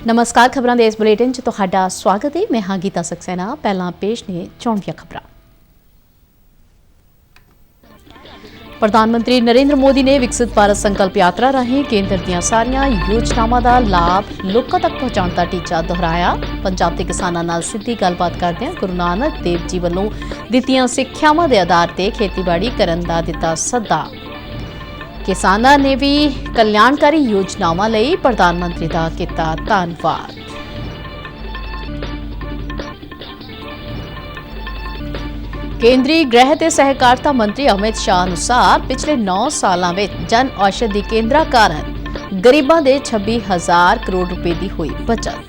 नमस्कार खबरां दे इस बुलेटिन च तुहाडा स्वागत है। मैं हां गीता सक्सेना। पहला पेश ने चोण ਦੀਆਂ खबरां। प्रधानमंत्री नरेंद्र मोदी ने विकसित भारत संकल्प यात्रा राਹੀਂ केंद्र ਦੀਆਂ ਸਾਰੀਆਂ योजनावां ਦਾ ਲਾਭ ਲੋਕਾਂ ਤੱਕ ਪਹੁੰਚਾਉਣ ਦਾ ਟੀਚਾ ਦੁਹਰਾਇਆ। ਪੰਜਾਬ ਦੇ ਕਿਸਾਨਾਂ ਨਾਲ ਸਿੱਧੀ ਗੱਲਬਾਤ ਕਰਦਿਆਂ ਗੁਰੂ ਨਾਨਕ ਦੇਵ ਜੀ ਵੱਲੋਂ ਦਿੱਤੀਆਂ ਸਿੱਖਿਆਵਾਂ ਦੇ ਆਧਾਰ ਤੇ ਖੇਤੀਬਾੜੀ ਕਰਨ ਦਾ ਦਿੱਤਾ ਸੱਦਾ। किसानां ने भी कल्याणकारी योजनावां लई प्रधानमंत्री दा कीता धन्नवाद। केंद्रीय गृह ते सहकारिता मंत्री अमित शाह अनुसार पिछले 9 सालां विच जन औषधि केंद्रां कारण गरीबां दे 26,000 करोड़ रुपए दी हुई बचत।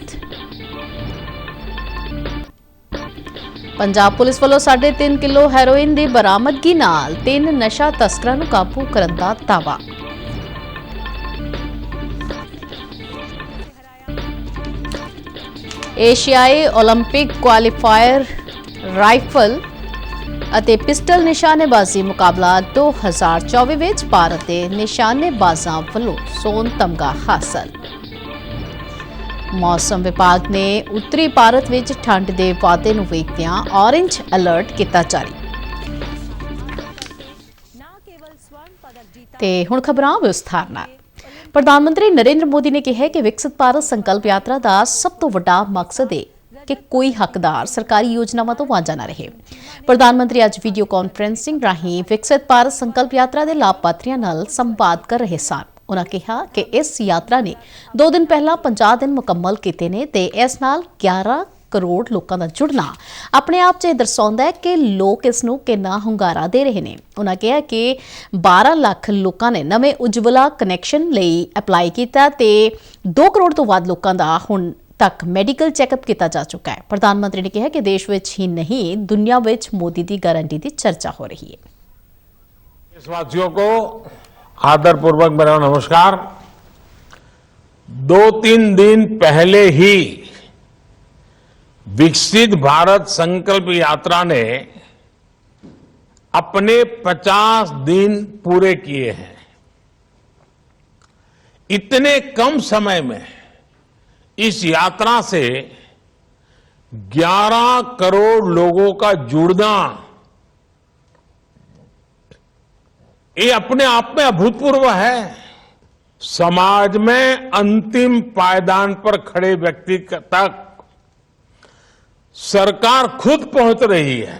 पंजाब पुलिस वालों 3.5 किलो हैरोइन की बरामदगी नाल 3 नशा तस्करां नूं काबू करन दा दावा। एशियाई ओलंपिक क्वालीफायर राइफल ਅਤੇ पिस्टल निशानेबाजी मुकाबला 2024 विच भारत के निशानेबाजां वल्लों सोन तमगा हासिल। मौसम विभाग ने उत्तरी भारत में ठंड के वाधे नूं वेखदिआं ऑरेंज अलर्ट किया जारी। ते हुण खबरां विस्तार नाल। प्रधानमंत्री नरेंद्र मोदी ने कहा कि विकसित भारत संकल्प यात्रा का सब तो वड्डा मकसद है कि कोई हकदार सरकारी योजनावां तो वांझा न रहे। प्रधानमंत्री अज वीडियो कॉन्फ्रेंसिंग राਹੀਂ विकसित भारत संकल्प यात्रा के लाभार्थियों नाल संवाद कर रहे सन। उन्होंने कहा कि इस यात्रा ने 2 दिन पहला 50 दिन मुकम्मल किए ने ते इस नाल 11 करोड़ लोगों का जुड़ना अपने आप च दर्शाउंदा है कि लोग इस नूं कितना हुंगारा दे रहे हैं। उन्होंने कहा कि 12 लाख लोगों ने नवे उज्जवला कनैक्शन लई अपलाई किया ते 2 करोड़ तो वध लोगों का हुण तक मैडिकल चैकअप किया जा चुका है। प्रधानमंत्री ने कहा कि देश में ही नहीं दुनिया में मोदी की गारंटी की चर्चा हो रही है। देशवासियों को आदरपूर्वक मेरा नमस्कार। 2-3 दिन पहले ही विकसित भारत संकल्प यात्रा ने अपने 50 दिन पूरे किए हैं। इतने कम समय में इस यात्रा से 11 करोड़ लोगों का जुड़ना ये अपने आप में अभूतपूर्व है। समाज में अंतिम पायदान पर खड़े व्यक्ति तक सरकार खुद पहुंच रही है,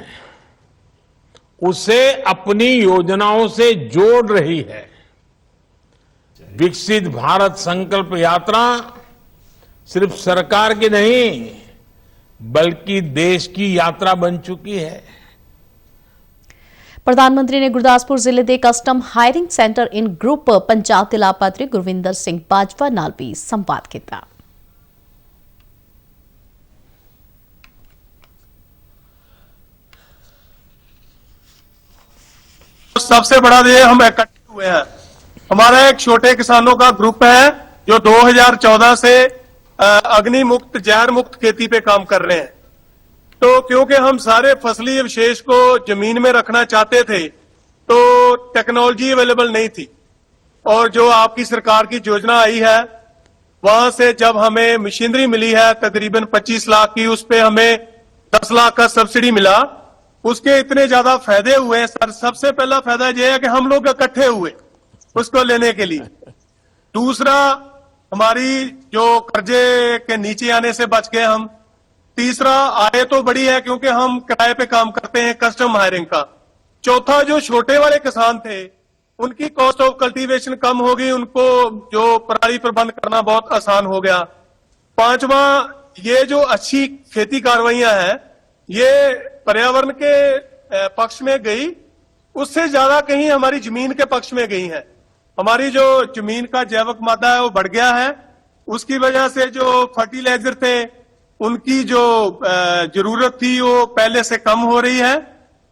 उसे अपनी योजनाओं से जोड़ रही है। विकसित भारत संकल्प यात्रा सिर्फ सरकार की नहीं बल्कि देश की यात्रा बन चुकी है। प्रधानमंत्री ने गुरदासपुर जिले के कस्टम हायरिंग सेंटर इन ग्रुप पंजाब के लाभार्थी गुरविंदर सिंह बाजवा नाल भी संवाद किया। सबसे बड़ा ये हम इकट्ठे हुए हैं। हमारा एक छोटे किसानों का ग्रुप है जो 2014 से अग्नि मुक्त जहर मुक्त खेती पे काम कर रहे हैं। तो क्योंकि हम सारे फसली अवशेष को जमीन में रखना चाहते थे तो टेक्नोलॉजी अवेलेबल नहीं थी, और जो आपकी सरकार की योजना आई है वहां से जब हमें मशीनरी मिली है तकरीबन 25 लाख की, उस पे हमें 10 लाख का सब्सिडी मिला। उसके इतने ज्यादा फायदे हुए सर। सबसे पहला फायदा यह है कि हम लोग इकट्ठे हुए उसको लेने के लिए। दूसरा, हमारी जो कर्जे के नीचे आने से बच गए हम। तीसरा, आय तो बड़ी है क्योंकि हम किराए पे काम करते हैं कस्टम हायरिंग का। चौथा, जो छोटे वाले किसान थे उनकी कॉस्ट ऑफ कल्टीवेशन कम हो गई, उनको जो पराली प्रबंध करना बहुत आसान हो गया। पांचवा, ये जो अच्छी खेती कार्रवाइयां हैं ये पर्यावरण के पक्ष में गई, उससे ज्यादा कहीं हमारी जमीन के पक्ष में गई है। हमारी जो जमीन का जैविक मादा है वो बढ़ गया है। उसकी वजह से जो फर्टिलाइजर थे उनकी जो जरूरत थी वो पहले से कम हो रही है।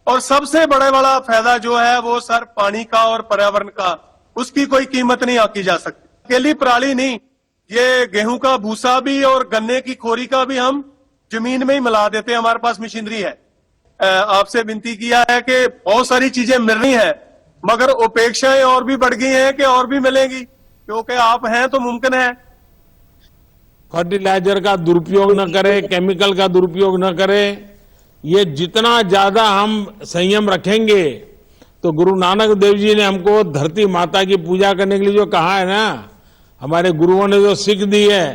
और सबसे बड़ा वाला फायदा जो है वो सर पानी का और पर्यावरण का, उसकी कोई कीमत नहीं आकी जा सकती। अकेली पराली नहीं, ये गेहूं का भूसा भी और गन्ने की खोरी का भी हम जमीन में ही मिला देते हैं। हमारे पास मशीनरी है। आपसे विनती किया है कि बहुत सारी चीजें मिल रही हैं मगर अपेक्षाएं और भी बढ़ गई हैं कि और भी मिलेंगी, क्योंकि आप हैं तो मुमकिन है। फर्टिलाइजर का दुरुपयोग न करें, केमिकल का दुरुपयोग न करें। ये जितना ज्यादा हम संयम रखेंगे, तो गुरु नानक देव जी ने हमको धरती माता की पूजा करने के लिए जो कहा है ना, हमारे गुरुओं ने जो सीख दी है,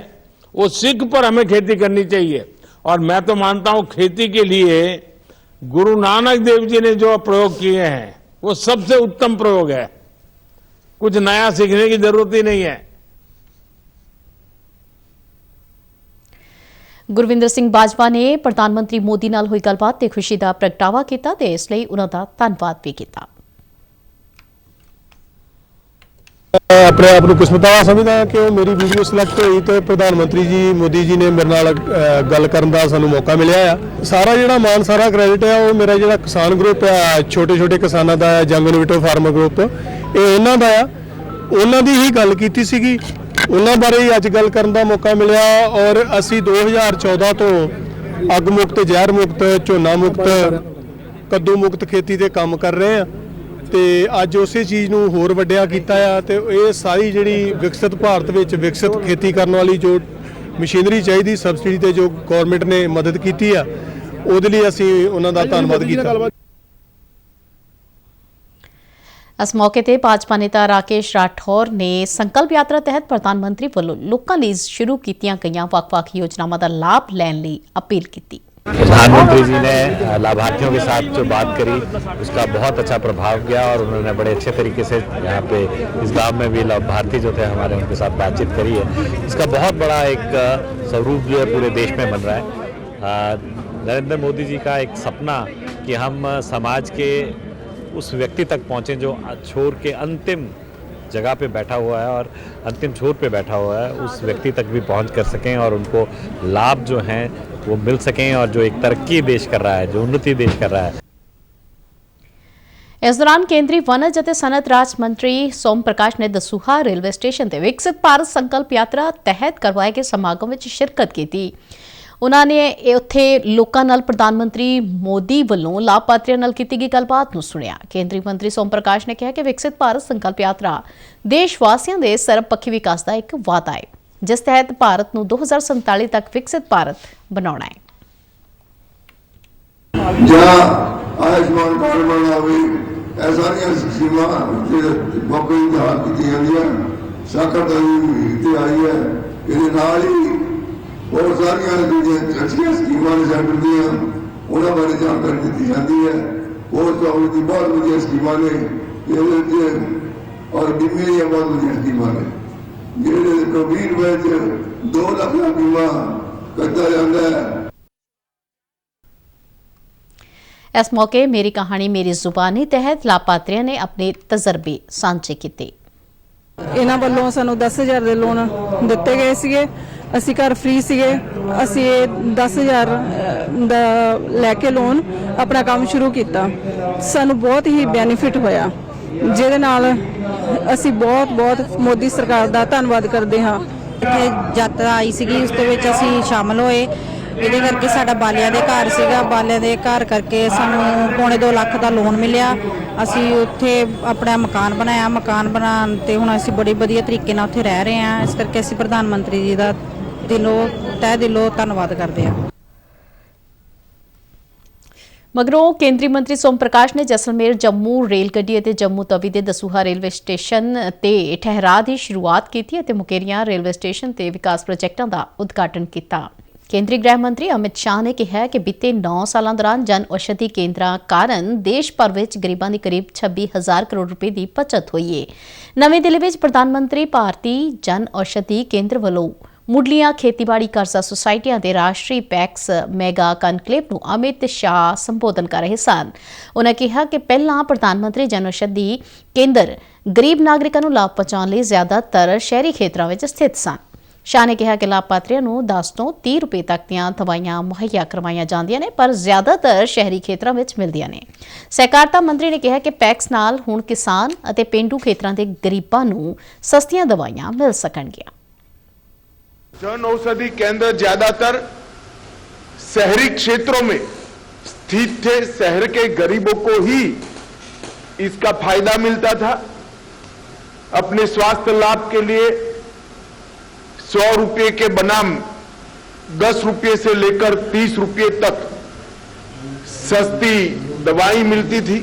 वो सीख पर हमें खेती करनी चाहिए। और मैं तो मानता हूं खेती के लिए गुरु नानक देव जी ने जो प्रयोग किए हैं वो सबसे उत्तम प्रयोग है। कुछ नया सीखने की जरूरत ही नहीं है। ਗੁਰਵਿੰਦਰ ਸਿੰਘ ਬਾਜਵਾ ਨੇ ਪ੍ਰਧਾਨ ਮੰਤਰੀ ਮੋਦੀ ਨਾਲ ਹੋਈ ਗੱਲਬਾਤ ਤੇ ਖੁਸ਼ੀ ਦਾ ਪ੍ਰਗਟਾਵਾ ਕੀਤਾ ਤੇ ਇਸ ਲਈ ਉਹਨਾਂ ਦਾ ਧੰਨਵਾਦ ਵੀ ਕੀਤਾ। ਆਪਣੇ ਆਪ ਨੂੰ ਕਿਸਮਤਾਂ ਸਮਝਦਾ ਕਿ ਉਹ ਮੇਰੀ ਵੀਡੀਓ ਸਿਲੈਕਟ ਹੋਈ ਤੇ ਪ੍ਰਧਾਨ ਮੰਤਰੀ ਜੀ ਮੋਦੀ ਜੀ ਨੇ ਮੇਰੇ ਨਾਲ ਗੱਲ ਕਰਨ ਦਾ ਸਾਨੂੰ ਮੌਕਾ ਮਿਲਿਆ ਆ। ਸਾਰਾ ਜਿਹੜਾ ਮਾਨ ਸਾਰਾ ਕ੍ਰੈਡਿਟ ਆ ਉਹ ਮੇਰਾ ਜਿਹੜਾ ਕਿਸਾਨ ਗਰੁੱਪ ਆ, ਛੋਟੇ ਕਿਸਾਨਾਂ ਦਾ ਜੰਗ ਇਨੋਵੇਟਿਵ ਫਾਰਮਰ ਗਰੁੱਪ, ਇਹ ਇਹਨਾਂ ਦਾ ਆ। ਉਹਨਾਂ ਦੀ ਹੀ ਗੱਲ ਕੀਤੀ ਸੀਗੀ, ਉਹਨਾਂ ਬਾਰੇ ਹੀ ਅੱਜ ਗੱਲ ਕਰਨ ਦਾ ਮੌਕਾ ਮਿਲਿਆ। ਔਰ ਅਸੀਂ 2014 ਤੋਂ ਅੱਗ ਮੁਕਤ, ਜ਼ਹਿਰ ਮੁਕਤ, ਝੋਨਾ ਮੁਕਤ, ਕੱਦੂ ਮੁਕਤ ਖੇਤੀ ਦੇ ਕੰਮ ਕਰ ਰਹੇ ਆ ਤੇ ਅੱਜ ਉਸੇ ਚੀਜ਼ ਨੂੰ ਹੋਰ ਵੱਡਿਆ ਕੀਤਾ ਆ। ਤੇ ਇਹ ਸਾਰੀ ਜਿਹੜੀ ਵਿਕਸਿਤ ਭਾਰਤ ਵਿੱਚ ਵਿਕਸਿਤ ਖੇਤੀ ਕਰਨ ਵਾਲੀ ਜੋ ਮਸ਼ੀਨਰੀ ਚਾਹੀਦੀ ਸਬਸਿਡੀ ਤੇ ਜੋ ਗਵਰਨਮੈਂਟ ਨੇ ਮਦਦ ਕੀਤੀ ਆ, ਉਹਦੇ ਲਈ ਅਸੀਂ ਉਹਨਾਂ ਦਾ ਧੰਨਵਾਦ ਕੀਤਾ। ਇਸ ਮੌਕੇ ਤੇ ਭਾਜਪਾ ਨੇਤਾ ਰਾਕੇਸ਼ ਰਾਠੌਰ ਨੇ ਸੰਕਲਪ ਯਾਤਰਾ ਤਹਿਤ ਪ੍ਰਧਾਨ ਮੰਤਰੀ ਵੱਲੋਂ ਲੋਕਾਂ ਲਈ ਸ਼ੁਰੂ ਕੀਤੀਆਂ ਗਈਆਂ ਵੱਖ-ਵੱਖ ਯੋਜਨਾਵਾਂ ਦਾ ਲਾਭ ਲੈਣ ਲਈ ਅਪੀਲ ਕੀਤੀ। प्रधानमंत्री जी ने लाभार्थियों के साथ जो बात करी उसका बहुत अच्छा प्रभाव गया और उन्होंने बड़े अच्छे तरीके से यहाँ पे इस गांव में भी लाभार्थी जो थे हमारे, उनके साथ बातचीत करी है। इसका बहुत बड़ा एक स्वरूप जो है पूरे देश में बन रहा है। नरेंद्र मोदी जी का एक सपना कि हम समाज के उस व्यक्ति तक पहुँचें जो छोर के अंतिम जगह पे बैठा हुआ है और अंतिम छोर पे बैठा हुआ है, उस व्यक्ति तक भी पहुंच कर सकें और उनको लाभ जो हैं वो मिल सकें। और जो एक तरक्की देश कर रहा है, जो उन्नति देश कर रहा है। इस दौरान केंद्रीय वनज ਅਤੇ ਸਨਅਤ ਰਾਜ ਮੰਤਰੀ ਸੋਮ ਪ੍ਰਕਾਸ਼ ਨੇ ਦਸੂਹਾ ਰੇਲਵੇ ਸਟੇਸ਼ਨ ਤੇ ਵਿਕਸਿਤ ਭਾਰਤ ਸੰਕਲਪ ਯਾਤਰਾ ਤਹਿਤ ਕਰਵਾਏ ਗਏ ਸਮਾਗਮ ਵਿੱਚ ਸ਼ਿਰਕਤ ਕੀਤੀ। ਉਹਨਾਂ ਨੇ ਉੱਥੇ ਲੋਕਾਂ ਨਾਲ ਪ੍ਰਧਾਨ ਮੰਤਰੀ ਮੋਦੀ ਵੱਲੋਂ ਲਾਭਪਾਤਰੀਆਂ ਨਾਲ ਕੀਤੀ ਗਈ ਗੱਲਬਾਤ ਨੂੰ ਸੁਣਿਆ। ਕੇਂਦਰੀ ਮੰਤਰੀ ਸੋਮ ਪ੍ਰਕਾਸ਼ ਨੇ ਕਿਹਾ ਕਿ ਵਿਕਸਿਤ ਭਾਰਤ ਸੰਕਲਪ ਯਾਤਰਾ ਦੇਸ਼ ਵਾਸੀਆਂ ਦੇ ਸਰਬਪੱਖੀ ਵਿਕਾਸ ਦਾ ਇੱਕ ਵਾਅਦਾ ਹੈ, ਜਿਸ ਤਹਿਤ ਭਾਰਤ ਨੂੰ 2047 ਤੱਕ ਵਿਕਸਿਤ ਭਾਰਤ ਬਣਾਉਣਾ ਹੈ। ਜਾਂ ਆਯੁਸ਼ਮਾਨ ਕਾਰਡ ਬਣਾਉਣਾ ਹੋਵੇ, ਇਹ ਸਾਰੀਆਂ ਸਕੀਮਾਂ ਮੌਕੇ ਦੀ ਹਾਲ ਕੀਤੀ ਜਾਂਦੀਆਂ। ਸਾਖਰਤਾ ਤੇ ਆਈ ਹੈ, ਇਹਦੇ ਨਾਲ ਹੀ और सारिया अच्छी स्कीमां ने सेंटर दियां, उन्होंने बारे जानकारी दी जाती है। पोस्ट ऑफिस की बहुत वधिया स्कीमां ने और बीमे दी बहुत वधिया स्कीमां ने। जिहड़े कोविड विच 2 लाख का बीमा करता जाता है। इस मौके मेरी कहानी मेरी जुबानी तहत लाभार्थियों ने अपने तजर्बे साझे किए। इन्हां वल्लों सानूं 10,000 दे लोन दिते गए सीगे। ਅਸੀਂ ਘਰ ਫ੍ਰੀ ਸੀਗੇ। ਅਸੀਂ 10,000 ਦਾ ਲੈ ਕੇ ਲੋਨ ਆਪਣਾ ਕੰਮ ਸ਼ੁਰੂ ਕੀਤਾ। ਸਾਨੂੰ ਬਹੁਤ ਹੀ ਬੈਨੀਫਿਟ ਹੋਇਆ, ਜਿਹਦੇ ਨਾਲ ਅਸੀਂ ਬਹੁਤ ਮੋਦੀ ਸਰਕਾਰ ਦਾ ਧੰਨਵਾਦ ਕਰਦੇ ਹਾਂ। ਇੱਥੇ ਯਾਤਰਾ ਆਈ ਸੀਗੀ, ਉਸ ਦੇ ਵਿੱਚ ਅਸੀਂ ਸ਼ਾਮਲ ਹੋਏ। ਇਹਦੇ ਕਰਕੇ ਸਾਡਾ ਬਾਲਿਆਂ ਦੇ ਘਰ ਸੀਗਾ, ਬਾਲਿਆਂ ਦੇ ਘਰ ਕਰਕੇ ਸਾਨੂੰ 2.25 ਲੱਖ ਦਾ ਲੋਨ ਮਿਲਿਆ। ਅਸੀਂ ਉੱਥੇ ਆਪਣਾ ਮਕਾਨ ਬਣਾਇਆ। ਮਕਾਨ ਬਣਾਉਣ ਤੇ ਹੁਣ ਅਸੀਂ ਬੜੀ ਵਧੀਆ ਤਰੀਕੇ ਨਾਲ ਉੱਥੇ ਰਹਿ ਰਹੇ ਹਾਂ। ਇਸ ਕਰਕੇ ਅਸੀਂ ਪ੍ਰਧਾਨ ਮੰਤਰੀ ਜੀ ਦਾ ਤਹਿ ਦਿਲੋਂ ਧੰਨਵਾਦ ਕਰਦੇ ਹਾਂ। ਮਗਰੋਂ ਕੇਂਦਰੀ ਮੰਤਰੀ ਸੋਮ ਪ੍ਰਕਾਸ਼ ਨੇ ਜੈਸਲਮੇਰ ਜੰਮੂ ਰੇਲ ਗੱਡੀ ਅਤੇ ਜੰਮੂ ਤਵੀ ਦੇ ਦਸੂਹਾ ਰੇਲਵੇ ਸਟੇਸ਼ਨ ਤੇ ਠਹਿਰਾਅ ਦੀ ਸ਼ੁਰੂਆਤ ਕੀਤੀ ਅਤੇ ਮੁਕੇਰੀਆਂ ਰੇਲਵੇ ਸਟੇਸ਼ਨ ਤੇ ਵਿਕਾਸ ਪ੍ਰੋਜੈਕਟਾਂ ਦਾ ਉਦਘਾਟਨ ਕੀਤਾ। ਕੇਂਦਰੀ ਗ੍ਰਹਿ ਮੰਤਰੀ ਅਮਿਤ ਸ਼ਾਹ ਨੇ ਕਿਹਾ ਕਿ ਬੀਤੇ 9 ਸਾਲਾਂ ਦੌਰਾਨ ਜਨ ਔਸ਼ਧੀ ਕੇਂਦਰਾਂ ਕਾਰਨ ਦੇਸ਼ ਭਰ ਵਿੱਚ ਗਰੀਬਾਂ ਦੀ ਕਰੀਬ 26,000 ਕਰੋੜ ਰੁਪਏ ਦੀ ਬਚਤ ਹੋਈ ਹੈ। ਨਵੀਂ ਦਿੱਲੀ ਵਿੱਚ ਪ੍ਰਧਾਨ ਮੰਤਰੀ ਭਾਰਤੀ ਜਨ ਔਸ਼ਧੀ ਕੇਂਦਰ ਵੱਲੋਂ ਮੁੱਢਲੀਆਂ ਖੇਤੀਬਾੜੀ ਕਰਜ਼ਾ ਸੁਸਾਇਟੀਆਂ ਦੇ ਰਾਸ਼ਟਰੀ ਪੈਕਸ ਮੈਗਾ ਕਨਕਲੇਵ ਨੂੰ ਅਮਿਤ ਸ਼ਾਹ ਸੰਬੋਧਨ ਕਰ ਰਹੇ ਸਨ। ਉਨ੍ਹਾਂ ਕਿਹਾ ਕਿ ਪਹਿਲਾਂ ਪ੍ਰਧਾਨ ਮੰਤਰੀ ਜਨ ਔਸ਼ਧੀ ਕੇਂਦਰ ਗਰੀਬ ਨਾਗਰਿਕਾਂ ਨੂੰ ਲਾਭ ਪਹੁੰਚਾਉਣ ਲਈ ਜ਼ਿਆਦਾਤਰ ਸ਼ਹਿਰੀ ਖੇਤਰਾਂ ਵਿੱਚ ਸਥਿਤ ਸਨ। ਸ਼ਾਹ ਨੇ ਕਿਹਾ ਕਿ ਲਾਭਪਾਤਰੀਆਂ ਨੂੰ 10 ਤੋਂ 30 ਰੁਪਏ ਤੱਕ ਦੀਆਂ ਦਵਾਈਆਂ ਮੁਹੱਈਆ ਕਰਵਾਈਆਂ ਜਾਂਦੀਆਂ ਨੇ, ਪਰ ਜ਼ਿਆਦਾਤਰ ਸ਼ਹਿਰੀ ਖੇਤਰਾਂ ਵਿੱਚ ਮਿਲਦੀਆਂ ਨੇ। ਸਹਿਕਾਰਤਾ ਮੰਤਰੀ ਨੇ ਕਿਹਾ ਕਿ ਪੈਕਸ ਨਾਲ ਹੁਣ ਕਿਸਾਨ ਅਤੇ ਪੇਂਡੂ ਖੇਤਰਾਂ ਦੇ ਗਰੀਬਾਂ ਨੂੰ ਸਸਤੀਆਂ ਦਵਾਈਆਂ ਮਿਲ ਸਕਣਗੀਆਂ। जन औषधि केंद्र ज्यादातर शहरी क्षेत्रों में स्थित थे। शहर के गरीबों को ही इसका फायदा मिलता था। अपने स्वास्थ्य लाभ के लिए 100 रुपये के बनाम 10 रुपये से लेकर 30 रुपये तक सस्ती दवाई मिलती थी।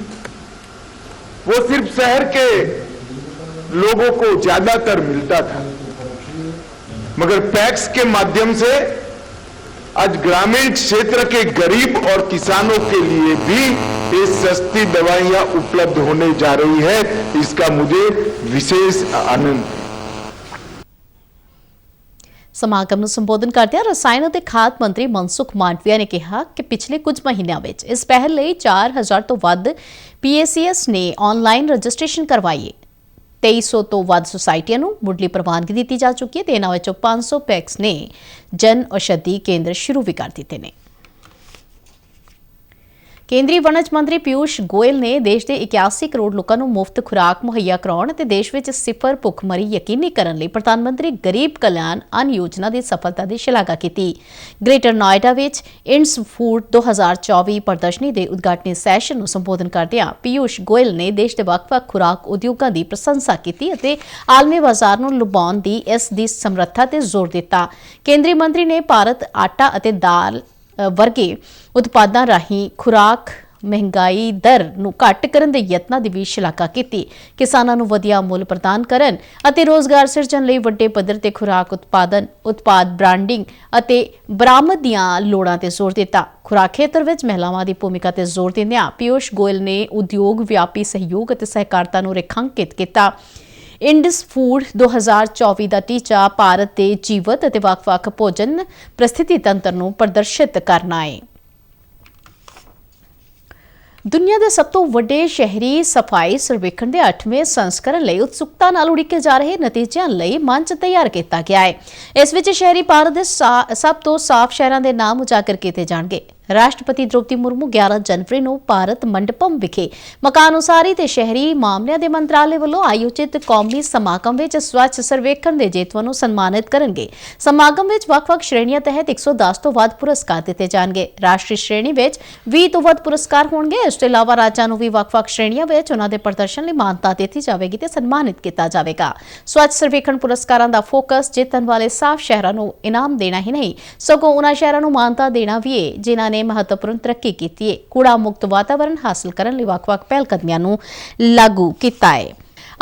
वो सिर्फ शहर के लोगों को ज्यादातर मिलता था, मगर पैक्स के माध्यम से आज ग्रामीण क्षेत्र के गरीब और किसानों के लिए भी ये सस्ती दवाइयां उपलब्ध होने जा रही है। इसका मुझे विशेष आनंद है। ਸਮਾਗਮ ਨੂੰ ਸੰਬੋਧਨ ਕਰਦਿਆਂ ਰਸਾਇਣ ਅਤੇ ਖਾਦ ਮੰਤਰੀ ਮਨਸੁਖ ਮਾਂਡਵੀਆ ਨੇ ਕਿਹਾ ਕਿ ਪਿਛਲੇ ਕੁਝ ਮਹੀਨਿਆਂ ਵਿੱਚ ਇਸ ਪਹਿਲ ਲਈ 4000 ਤੋਂ ਵੱਧ PACS ਨੇ ਆਨਲਾਈਨ ਰਜਿਸਟ੍ਰੇਸ਼ਨ ਕਰਵਾਈ ਹੈ। 2300 ਤੋਂ ਵੱਧ ਸੁਸਾਇਟੀਆਂ ਨੂੰ ਮੁੱਢਲੀ ਪ੍ਰਵਾਨਗੀ ਦਿੱਤੀ ਜਾ ਚੁੱਕੀ ਹੈ ਤੇ ਇਹਨਾਂ ਵਿੱਚੋਂ 500 ਪੈਕਸ ਨੇ ਜਨ ਔਸ਼ਧੀ ਕੇਂਦਰ ਸ਼ੁਰੂ ਵੀ ਕਰ ਦਿੱਤੇ ਨੇ। ਕੇਂਦਰੀ ਵਣਜ ਮੰਤਰੀ ਪਿਊਸ਼ ਗੋਇਲ ਨੇ ਦੇਸ਼ ਦੇ 81 ਕਰੋੜ ਲੋਕਾਂ ਨੂੰ ਮੁਫਤ ਖੁਰਾਕ ਮੁਹੱਈਆ ਕਰਾਉਣ ਅਤੇ ਦੇਸ਼ ਵਿੱਚ ਸਿਫਰ ਭੁੱਖਮਰੀ ਯਕੀਨੀ ਕਰਨ ਲਈ ਪ੍ਰਧਾਨ ਮੰਤਰੀ ਗਰੀਬ ਕਲਿਆਣ ਅੰਨ ਯੋਜਨਾ ਦੀ ਸਫਲਤਾ ਦੀ ਸ਼ਲਾਘਾ ਕੀਤੀ। ਗ੍ਰੇਟਰ ਨੋਇਡਾ ਵਿੱਚ ਇੰਡਸ ਫੂਡ 2024 ਪ੍ਰਦਰਸ਼ਨੀ ਦੇ ਉਦਘਾਟਨੀ ਸੈਸ਼ਨ ਨੂੰ ਸੰਬੋਧਨ ਕਰਦਿਆਂ ਪਿਊਸ਼ ਗੋਇਲ ਨੇ ਦੇਸ਼ ਦੇ ਵੱਖ-ਵੱਖ ਖੁਰਾਕ ਉਦਯੋਗਾਂ ਦੀ ਪ੍ਰਸ਼ੰਸਾ ਕੀਤੀ ਅਤੇ ਆਲਮੀ ਬਾਜ਼ਾਰ ਨੂੰ ਲੁਭਾਉਣ ਦੀ ਇਸ ਦੀ ਸਮਰੱਥਾ ਤੇ ਜ਼ੋਰ ਦਿੱਤਾ। ਕੇਂਦਰੀ ਮੰਤਰੀ ਨੇ ਭਾਰਤ ਆਟਾ ਅਤੇ ਦਾਲ ਵਰਗੇ ਉਤਪਾਦਾਂ ਰਾਹੀਂ ਖੁਰਾਕ ਮਹਿੰਗਾਈ ਦਰ ਨੂੰ ਘੱਟ ਕਰਨ ਦੇ ਯਤਨਾਂ ਦੀ ਵੀ ਸ਼ਲਾਘਾ ਕੀਤੀ। ਕਿਸਾਨਾਂ ਨੂੰ ਵਧੀਆ ਮੁੱਲ ਪ੍ਰਦਾਨ ਕਰਨ ਅਤੇ ਰੋਜ਼ਗਾਰ ਸਿਰਜਣ ਲਈ ਵੱਡੇ ਪੱਧਰ ਤੇ ਖੁਰਾਕ ਉਤਪਾਦ ਬ੍ਰਾਂਡਿੰਗ ਅਤੇ ਬਰਾਮਦ ਦੀਆਂ ਲੋੜਾਂ ਤੇ ਜ਼ੋਰ ਦਿੱਤਾ। ਖੁਰਾਕ ਖੇਤਰ ਵਿੱਚ ਮਹਿਲਾਵਾਂ ਦੀ ਭੂਮਿਕਾ ਤੇ ਜ਼ੋਰ ਦਿੰਦਿਆਂ ਪਿਊਸ਼ ਗੋਇਲ ਨੇ ਉਦਯੋਗ ਵਿਆਪੀ ਸਹਿਯੋਗ ਅਤੇ ਸਹਿਕਾਰਤਾ ਨੂੰ ਰੇਖਾਂਕਿਤ ਕੀਤਾ। ਇੰਡਸ ਫੂਡ 2024 ਦਾ ਟੀਚਾ ਭਾਰਤ ਦੇ ਜੀਵਤ ਅਤੇ ਵੱਖ-ਵੱਖ ਭੋਜਨ ਪ੍ਰਸਥਿਤੀ ਤੰਤਰ ਨੂੰ ਪ੍ਰਦਰਸ਼ਿਤ ਕਰਨਾ ਹੈ। ਦੁਨੀਆ ਦੇ ਸਭ ਤੋਂ ਵੱਡੇ ਸ਼ਹਿਰੀ ਸਫਾਈ ਸਰਵੇਖਣ ਦੇ 8ਵੇਂ ਸੰਸਕਰਨ ਲਈ ਉਤਸੁਕਤਾ ਨਾਲ ਉਡੀਕੇ ਜਾ ਰਹੇ ਨਤੀਜਿਆਂ ਲਈ ਮੰਚ ਤਿਆਰ ਕੀਤਾ ਗਿਆ ਹੈ। ਇਸ ਵਿੱਚ ਸ਼ਹਿਰੀ ਭਾਰਤ ਦੇ ਸਭ ਤੋਂ ਸਾਫ਼ ਸ਼ਹਿਰਾਂ ਦੇ ਨਾਮ ਉਜਾਗਰ ਕੀਤੇ ਜਾਣਗੇ। ਰਾਸ਼ਟਰਪਤੀ ਦ੍ਰੋਪਦੀ ਮੁਰਮੂ 11 ਜਨਵਰੀ ਨੂੰ ਭਾਰਤ ਮੰਡਪਮ ਵਿਖੇ ਮਕਾਨ ਉਸਾਰੀ ਤੇ ਸ਼ਹਿਰੀ ਮਾਮਲਿਆਂ ਦੇ ਮੰਤਰਾਲੇ ਵੱਲੋਂ ਆਯੋਜਿਤ ਕੌਮੀ ਸਮਾਗਮ ਵਿੱਚ ਸਵੱਛ ਸਰਵੇਖਣ ਦੇ ਜੇਤੂਆਂ ਨੂੰ ਸਨਮਾਨਿਤ ਕਰਨਗੇ। ਸਮਾਗਮ ਵਿੱਚ ਵੱਖ-ਵੱਖ ਸ਼੍ਰੇਣੀਆਂ ਤਹਿਤ 110 ਤੋਂ ਵੱਧ ਪੁਰਸਕਾਰ ਦਿੱਤੇ ਜਾਣਗੇ। ਰਾਸ਼ਟਰੀ ਸ਼੍ਰੇਣੀ ਵਿੱਚ 20 ਤੋਂ ਵੱਧ ਪੁਰਸਕਾਰ ਹੋਣਗੇ। ਇਸ ਤੋਂ ਇਲਾਵਾ ਰਾਜਾਂ ਨੂੰ ਵੀ ਵੱਖ-ਵੱਖ ਸ਼੍ਰੇਣੀਆਂ ਵਿੱਚ ਉਹਨਾਂ ਦੇ ਪ੍ਰਦਰਸ਼ਨ ਲਈ ਮਾਨਤਾ ਦਿੱਤੀ ਜਾਵੇਗੀ ਤੇ ਸਨਮਾਨਿਤ ਕੀਤਾ ਜਾਵੇਗਾ। ਸਵੱਛ ਸਰਵੇਖਣ ਪੁਰਸਕਾਰਾਂ ਦਾ ਫੋਕਸ ਜਿੱਤਣ ਵਾਲੇ ਸਾਫ਼ ਸ਼ਹਿਰਾਂ ਨੂੰ ਇਨਾਮ ਦੇਣਾ ਹੀ ਨਹੀਂ, ਸਗੋਂ ਉਹਨਾਂ ਸ਼ਹਿਰਾਂ ਨੂੰ ਮਾਨਤਾ ਦੇਣਾ ਵੀ ਹੈ ਜਿਨ੍ਹਾਂ ਨੇ ਮਹੱਤਵਪੂਰਨ ਤਰੱਕੀ ਕੀਤੀ ਹੈ। ਕੂੜਾ ਮੁਕਤ ਵਾਤਾਵਰਣ ਹਾਸਲ ਕਰਨ ਲਈ ਵੱਖ-ਵੱਖ ਪਹਿਲਕਦਮੀਆਂ ਨੂੰ ਲਾਗੂ ਕੀਤਾ ਹੈ।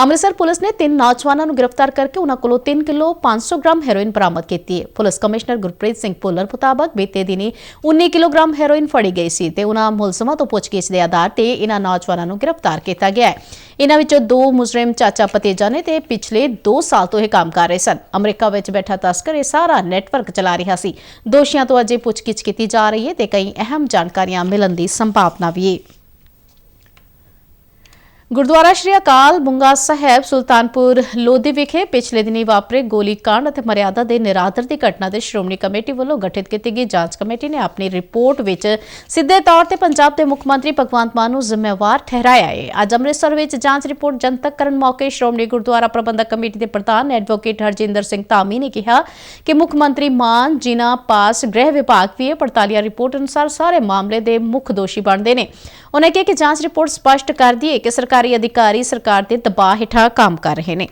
ਅੰਮ੍ਰਿਤਸਰ ਪੁਲਿਸ ਨੇ 3 ਨੌਜਵਾਨਾਂ ਨੂੰ ਗ੍ਰਿਫਤਾਰ ਕਰਕੇ ਉਹਨਾਂ ਕੋਲੋਂ 3 ਕਿਲੋ 500 ਗ੍ਰਾਮ ਹੈਰੋਇਨ ਬਰਾਮਦ ਕੀਤੀ ਹੈ। ਪੁਲਿਸ ਕਮਿਸ਼ਨਰ ਗੁਰਪ੍ਰੀਤ ਸਿੰਘ ਭੁੱਲਰ ਮੁਤਾਬਕ ਬੀਤੇ ਦਿਨੀ 19 ਕਿਲੋਗ੍ਰਾਮ ਹੈਰੋਇਨ ਫੜੀ ਗਈ ਸੀ ਤੇ ਉਹਨਾਂ ਮੁਲਜ਼ਮਾਂ ਤੋਂ ਪੁੱਛਗਿੱਛ ਦੇ ਆਧਾਰ ਤੇ ਇਹਨਾਂ ਨੌਜਵਾਨਾਂ ਨੂੰ ਗ੍ਰਿਫਤਾਰ ਕੀਤਾ ਗਿਆ ਹੈ। ਇਹਨਾਂ ਵਿੱਚੋਂ 2 ਮੁਜਰਮ ਚਾਚਾ ਭਤੀਜਾ ਨੇ ਤੇ ਪਿਛਲੇ 2 ਸਾਲ ਤੋਂ ਇਹ ਕੰਮ ਕਰ ਰਹੇ ਸਨ। ਅਮਰੀਕਾ ਵਿੱਚ ਬੈਠਾ ਤਸਕਰ ਇਹ ਸਾਰਾ ਨੈਟਵਰਕ ਚਲਾ ਰਿਹਾ ਸੀ। ਦੋਸ਼ੀਆਂ ਤੋਂ ਅਜੇ ਪੁੱਛਗਿੱਛ ਕੀਤੀ ਜਾ ਰਹੀ ਹੈ ਤੇ ਕਈ ਅਹਿਮ ਜਾਣਕਾਰੀਆਂ ਮਿਲਣ ਦੀ ਸੰਭਾਵਨਾ ਵੀ ਹੈ। ਗੁਰਦੁਆਰਾ ਸ਼੍ਰੀ ਅਕਾਲ ਬੁੰਗਾ ਸਾਹਿਬ ਸੁਲਤਾਨਪੁਰ ਲੋਧੀ ਵਿਖੇ ਪਿਛਲੇ ਦਿਨੀ ਵਾਪਰੇ ਗੋਲੀकांड ਅਤੇ ਮਰਿਆਦਾ ਦੇ ਨਿਰਾਦਰ ਦੀ ਘਟਨਾ ਦੇ ਸ਼੍ਰੋਮਣੀ ਕਮੇਟੀ ਵੱਲੋਂ ਗਠਿਤ ਕੀਤੀ ਗਈ ਜਾਂਚ ਕਮੇਟੀ ਨੇ ਆਪਣੀ ਰਿਪੋਰਟ ਵਿੱਚ ਸਿੱਧੇ ਤੌਰ ਤੇ ਪੰਜਾਬ ਦੇ ਮੁੱਖ ਮੰਤਰੀ ਭਗਵੰਤ ਮਾਨ ਨੂੰ ਜ਼ਿੰਮੇਵਾਰ ਠਹਿਰਾਇਆ ਹੈ। ਅੱਜ ਅੰਮ੍ਰਿਤਸਰ ਵਿੱਚ ਜਾਂਚ ਰਿਪੋਰਟ ਜਨਤਕ ਕਰਨ ਮੌਕੇ ਸ਼੍ਰੋਮਣੀ ਗੁਰਦੁਆਰਾ ਪ੍ਰਬੰਧਕ ਕਮੇਟੀ ਦੇ ਪ੍ਰਧਾਨ ਐਡਵੋਕੇਟ ਹਰਜਿੰਦਰ ਸਿੰਘ ਧਾਮੀ ਨੇ ਕਿਹਾ ਕਿ ਮੁੱਖ ਮੰਤਰੀ ਮਾਨ ਜਿਨ੍ਹਾਂ ਪਾਸ ਗ੍ਰਹਿ ਵਿਭਾਗ ਵੀ ਹੈ ਪੜਤਾਲੀਆ ਰਿਪੋਰਟ ਅਨੁਸਾਰ ਸਾਰੇ ਮਾਮਲੇ ਦੇ ਮੁੱਖ ਦੋਸ਼ੀ ਬਣਦੇ ਨੇ। ਉਨ੍ਹਾਂ ਕਿਹਾ ਕਿ ਜਾਂਚ ਰਿਪੋਰਟ ਸਪਸ਼ਟ ਕਰਦੀ ਹੈ ਕਿ ਸਰਕਾਰੀ ਅਧਿਕਾਰੀ ਸਰਕਾਰ ਦੇ ਦਬਾਅ ਹੇਠਾਂ ਕੰਮ ਕਰ ਰਹੇ ਨੇ।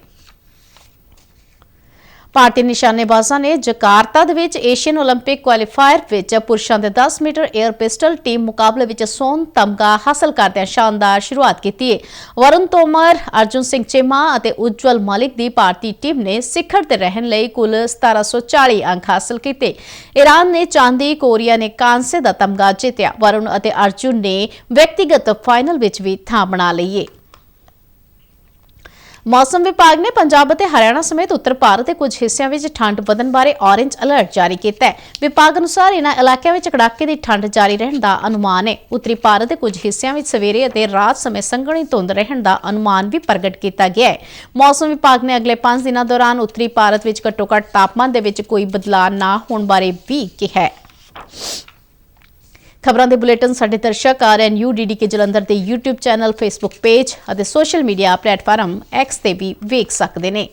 ਭਾਰਤੀ ਨਿਸ਼ਾਨੇਬਾਜ਼ਾਂ ਨੇ ਜਕਾਰਤਾ ਦੇ ਵਿੱਚ ਏਸ਼ੀਅਨ 올림픽 ਕੁਆਲੀਫਾਇਰ ਵਿੱਚ ਪੁਰਸ਼ਾਂ ਦੇ 10 ਮੀਟਰ 에ਅਰ ਪਿਸਟਲ ਟੀਮ ਮੁਕਾਬਲੇ ਵਿੱਚ ਸੋਨ ਤਮਗਾ ਹਾਸਲ ਕਰਦਿਆਂ ਸ਼ਾਨਦਾਰ ਸ਼ੁਰੂਆਤ ਕੀਤੀ ਹੈ। ਵਰੁਣ ਤੋਮਰ, ਅਰਜੁਨ ਸਿੰਘ ਚੀਮਾ ਅਤੇ ਉਜਵਲ ਮਲਿਕ ਦੀ ਭਾਰਤੀ ਟੀਮ ਨੇ ਸਿਖਰ ਤੇ ਰਹਿਣ ਲਈ ਕੁੱਲ 1740 ਅੰਕ ਹਾਸਲ ਕੀਤੇ। ਈਰਾਨ ਨੇ ਚਾਂਦੀ, ਕੋਰੀਆ ਨੇ ਕਾਂਸੇ ਦਾ ਤਮਗਾ ਜਿੱਤਿਆ। ਵਰੁਣ ਅਤੇ ਅਰਜੁਨ ਨੇ ਵਿਅਕਤੀਗਤ ਫਾਈਨਲ ਵਿੱਚ ਵੀ ਥਾਂ ਬਣਾ ਲਈ ਹੈ। ਮੌਸਮ ਵਿਭਾਗ ਨੇ ਪੰਜਾਬ ਅਤੇ ਹਰਿਆਣਾ ਸਮੇਤ ਉੱਤਰ ਭਾਰਤ ਦੇ ਕੁਝ ਹਿੱਸਿਆਂ ਵਿੱਚ ਠੰਡ ਵਧਣ ਬਾਰੇ ਔਰੇਂਜ ਅਲਰਟ ਜਾਰੀ ਕੀਤਾ ਹੈ। ਵਿਭਾਗ ਅਨੁਸਾਰ ਇਨ੍ਹਾਂ ਇਲਾਕਿਆਂ ਵਿੱਚ ਕੜਾਕੇ ਦੀ ਠੰਡ ਜਾਰੀ ਰਹਿਣ ਦਾ ਅਨੁਮਾਨ ਹੈ। ਉੱਤਰੀ ਭਾਰਤ ਦੇ ਕੁਝ ਹਿੱਸਿਆਂ ਵਿੱਚ ਸਵੇਰੇ ਅਤੇ ਰਾਤ ਸਮੇਂ ਸੰਘਣੀ ਧੁੰਦ ਰਹਿਣ ਦਾ ਅਨੁਮਾਨ ਵੀ ਪ੍ਰਗਟ ਕੀਤਾ ਗਿਆ ਹੈ। ਮੌਸਮ ਵਿਭਾਗ ਨੇ ਅਗਲੇ 5 ਦਿਨਾਂ ਦੌਰਾਨ ਉੱਤਰੀ ਭਾਰਤ ਵਿੱਚ ਘੱਟੋ-ਘੱਟ ਤਾਪਮਾਨ ਦੇ ਵਿੱਚ ਕੋਈ ਬਦਲਾਅ ਨਾ ਹੋਣ ਬਾਰੇ ਵੀ ਕਿਹਾ ਹੈ। ਖਬਰਾਂ ਦੇ ਬੁਲੇਟਿਨ ਸਾਡੇ ਦਰਸ਼ਕ RNU DD ਜਲੰਧਰ ਦੇ YouTube ਚੈਨਲ, Facebook ਪੇਜ ਅਤੇ ਸੋਸ਼ਲ ਮੀਡੀਆ ਪਲੇਟਫਾਰਮ X ਤੇ ਵੀ ਵੇਖ ਸਕਦੇ ਨੇ।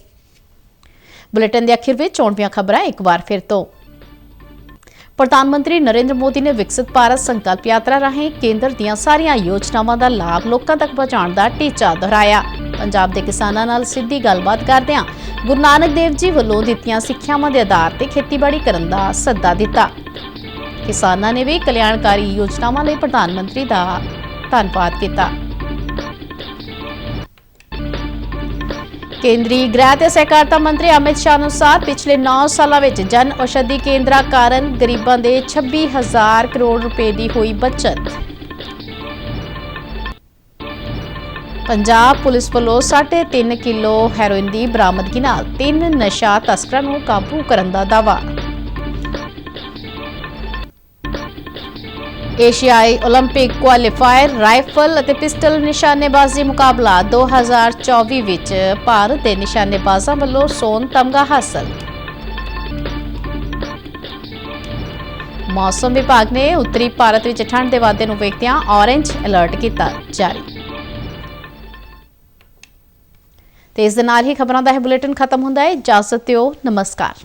ਬੁਲੇਟਿਨ ਦੇ ਅਖੀਰ ਵਿੱਚ ਚੋਣਵੀਆਂ ਖਬਰਾਂ ਇੱਕ ਵਾਰ ਫਿਰ ਤੋਂ। ਪ੍ਰਧਾਨ ਮੰਤਰੀ ਨਰਿੰਦਰ ਮੋਦੀ ਨੇ ਵਿਕਸਿਤ ਭਾਰਤ ਸੰਕਲਪ ਯਾਤਰਾ ਰਾਹੀਂ ਕੇਂਦਰ ਦੀਆਂ ਸਾਰੀਆਂ ਯੋਜਨਾਵਾਂ ਦਾ ਲਾਭ ਲੋਕਾਂ ਤੱਕ ਪਹੁੰਚਾਉਣ ਦਾ ਟੀਚਾ ਦੁਹਰਾਇਆ। ਪੰਜਾਬ ਦੇ ਕਿਸਾਨਾਂ ਨਾਲ ਸਿੱਧੀ ਗੱਲਬਾਤ ਕਰਦਿਆਂ ਗੁਰੂ ਨਾਨਕ ਦੇਵ ਜੀ ਵੱਲੋਂ ਦਿੱਤੀਆਂ ਸਿੱਖਿਆਵਾਂ ਦੇ ਆਧਾਰ ਤੇ ਖੇਤੀਬਾੜੀ ਕਰਨ ਦਾ ਸੱਦਾ ਦਿੱਤਾ। ਕਿਸਾਨਾਂ ਨੇ ਵੀ ਕਲਿਆਣਕਾਰੀ ਯੋਜਨਾਵਾਂ ਲਈ ਪ੍ਰਧਾਨ ਮੰਤਰੀ ਦਾ ਧੰਨਵਾਦ ਕੀਤਾ। ਕੇਂਦਰੀ ਗ੍ਰਹਿ ਤੇ ਸਹਿਕਾਰਤਾ ਮੰਤਰੀ ਅਮਿਤ ਸ਼ਾਹ ਅਨੁਸਾਰ ਪਿਛਲੇ 9 ਸਾਲਾਂ ਵਿੱਚ ਜਨ ਔਸ਼ਧੀ ਕੇਂਦਰਾਂ ਕਾਰਨ ਗਰੀਬਾਂ ਦੇ 26,000 ਕਰੋੜ ਰੁਪਏ ਦੀ ਹੋਈ ਬਚਤ। ਪੰਜਾਬ ਪੁਲਿਸ ਵੱਲੋਂ 3.5 ਕਿਲੋ ਹੈਰੋਇਨ ਦੀ ਬਰਾਮਦਗੀ ਨਾਲ 3 ਨਸ਼ਾ ਤਸਕਰਾਂ ਨੂੰ ਕਾਬੂ ਕਰਨ ਦਾ ਦਾਅਵਾ। ਏਸ਼ੀਆਈ ਓਲੰਪਿਕ ਕੁਆਲੀਫਾਇਰ ਰਾਈਫਲ ਅਤੇ ਪਿਸਟਲ ਨਿਸ਼ਾਨੇਬਾਜ਼ੀ ਮੁਕਾਬਲਾ 2024 ਵਿੱਚ ਭਾਰਤ ਦੇ ਨਿਸ਼ਾਨੇਬਾਜ਼ਾਂ ਵੱਲੋਂ ਸੋਨ ਤਮਗਾ ਹਾਸਲ। ਮੌਸਮ ਵਿਭਾਗ ਨੇ ਉੱਤਰੀ ਭਾਰਤ ਵਿੱਚ ਠੰਡ ਦੇ ਵਾਧੇ ਨੂੰ ਵੇਖਦਿਆਂ ਔਰੇਂਜ ਅਲਰਟ ਕੀਤਾ ਜਾਰੀ। ਤੇ ਇਸ ਦੇ ਨਾਲ ਹੀ ਖਬਰਾਂ ਦਾ ਇਹ ਬੁਲੇਟਿਨ ਖਤਮ ਹੁੰਦਾ ਹੈ। ਇਜਾਜ਼ਤ ਦਿਓ, ਨਮਸਕਾਰ।